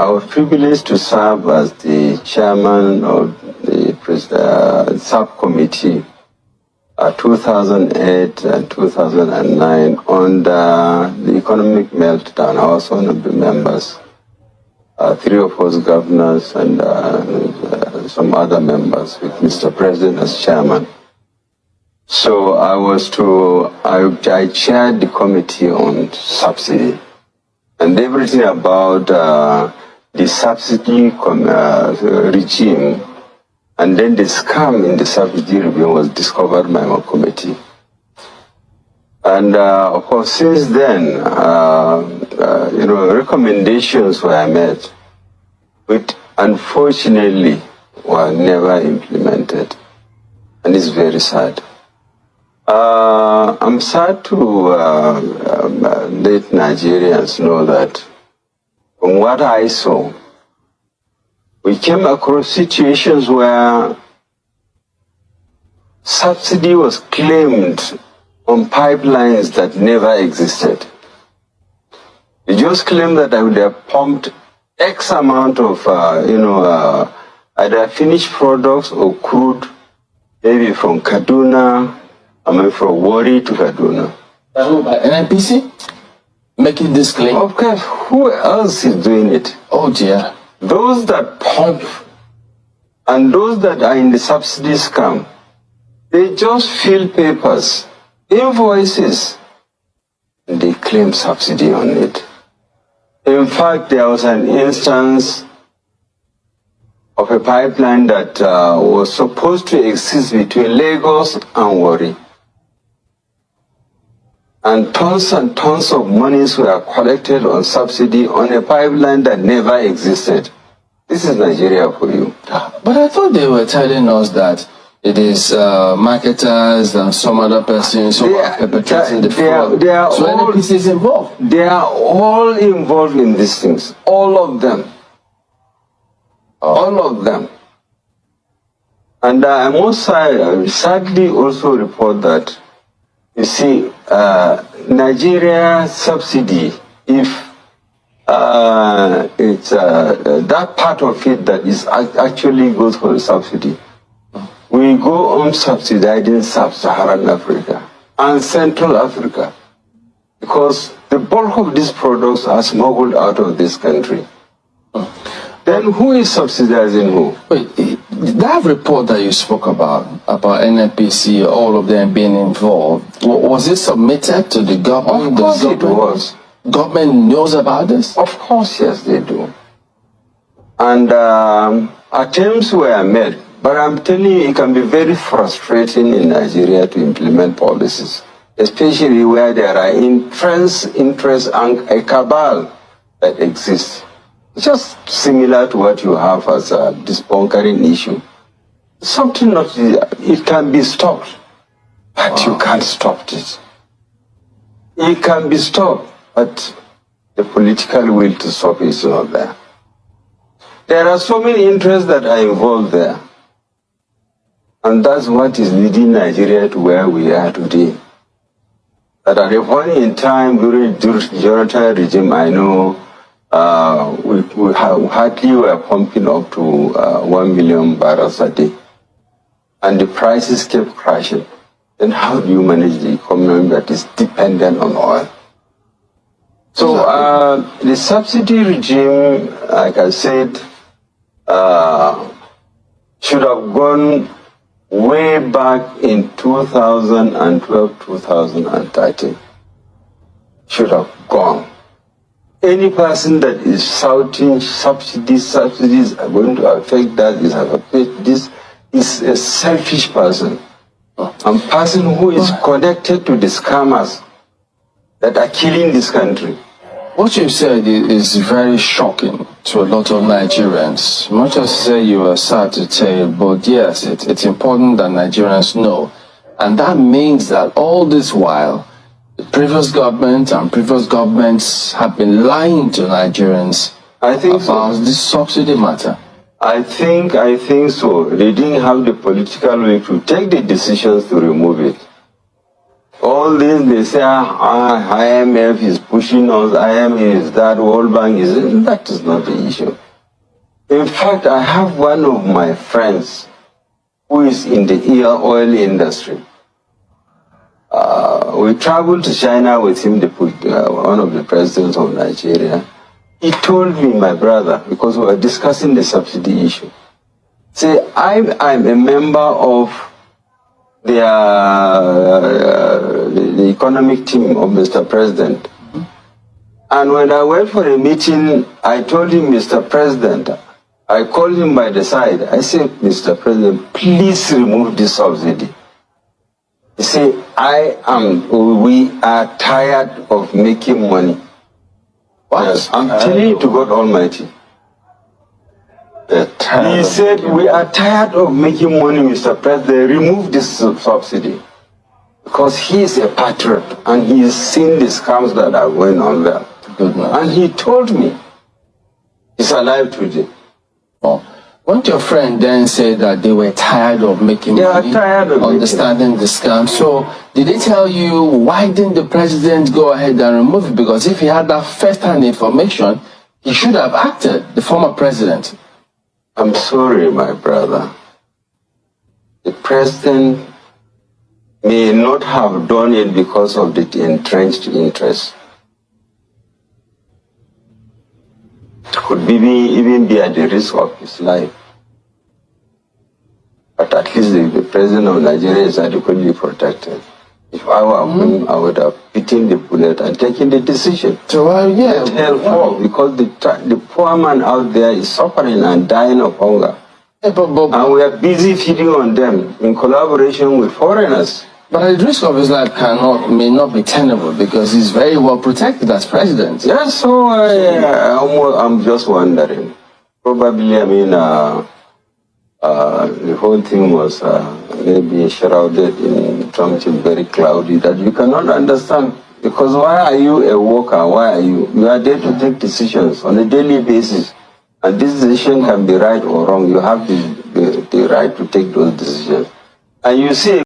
I was privileged to serve as the chairman of the subcommittee 2008 and 2009 on the economic meltdown. I was one of the members, 3 of us governors and some other members with Mr. President as chairman. So I chaired the committee on subsidy and everything about the subsidy regime. And then the scam in the subsidy regime was discovered by my committee. And of course, since then, recommendations were made, which unfortunately were never implemented. And it's very sad. I'm sad to let Nigerians know that from what I saw, we came across situations where subsidy was claimed on pipelines that never existed. You just claim that I would have pumped X amount of, either finished products or crude, maybe from Kaduna, I mean from Warri to Kaduna. By NNPC? Making this claim? Of course, who else is doing it? Oh dear. Those that pump and those that are in the subsidy scam, they just fill papers, invoices, and they claim subsidy on it. In fact, there was an instance of a pipeline that was supposed to exist between Lagos and Warri. And tons of monies were collected on subsidy on a pipeline that never existed. This is Nigeria for you. But I thought they were telling us that it is marketers and some other persons who are perpetrating the fraud. So NNPC is involved. They are all involved in these things. All of them. All of them. And I must sadly also report that, you see, Nigeria subsidy, if it's that part of it that is actually goes for the subsidy, we go on subsidizing sub-Saharan Africa and Central Africa because the bulk of these products are smuggled out of this country. Then who is subsidizing who? Wait, that report that you spoke about NNPC, all of them being involved, was it submitted to the government? Of course it was. Government knows about this? Of course, yes, they do. And attempts were made, but I'm telling you, it can be very frustrating in Nigeria to implement policies, especially where there are interests and a cabal that exists. Just similar to what you have as this bunkering issue. Something not, it can be stopped, but you can't stop it. It can be stopped, but the political will to stop it is not there. There are so many interests that are involved there. And that's what is leading Nigeria to where we are today. But at a point in time during Jonathan regime, I know we hardly were pumping up to 1 million barrels a day. And the prices kept crashing. Then how do you manage the economy that is dependent on oil? So the subsidy regime, like I said, should have gone way back in 2012, 2013. Should have gone. Any person that is shouting subsidies are going to affect that, this is a selfish person. A person who is connected to the scammers that are killing this country. What you said is very shocking to a lot of Nigerians. Much as say you are sad to tell, but yes, it's important that Nigerians know. And that means that all this while, the previous government and previous governments have been lying to Nigerians about this subsidy matter. I think so. They didn't have the political will to take the decisions to remove it. All this, they say, IMF is pushing us, IMF is that, World Bank is, that is not the issue. In fact, I have one of my friends who is in the oil industry. We traveled to China with him, one of the presidents of Nigeria. He told me, my brother, because we were discussing the subsidy issue, say, I'm a member of the economic team of Mr. President. And when I went for a meeting, I told him, Mr. President, I called him by the side. I said, Mr. President, please remove this subsidy. He said, we are tired of making money. What? Yes, I'm telling you to God Almighty. He said, we are tired of making money, Mr. President. Remove this subsidy. Because he is a patriot and he has seen the scams that are going on there. Goodness. And he told me, he's alive today. Oh. Won't your friend then say that they were tired of making money? They are tired of understanding the scam. So did they tell you, why didn't the president go ahead and remove it? Because if he had that first-hand information, he should have acted, the former president. I'm sorry, my brother. The president may not have done it because of the entrenched interest. It could even be at the risk of his life. But at least the president of Nigeria is adequately protected. If I were him, I would have bitten the bullet and taken the decision. So, yeah. Let hell fall, because the poor man out there is suffering and dying of hunger. Yeah, and we are busy feeding on them in collaboration with foreigners. But the risk of his life may not be tenable because he's very well protected as president. Yes, so I'm just wondering. Probably, I mean, the whole thing was maybe shrouded in something very cloudy that you cannot understand. Because why are you a worker? Why are you? You are there to take decisions on a daily basis. And this decision can be right or wrong. You have the right to take those decisions. And you see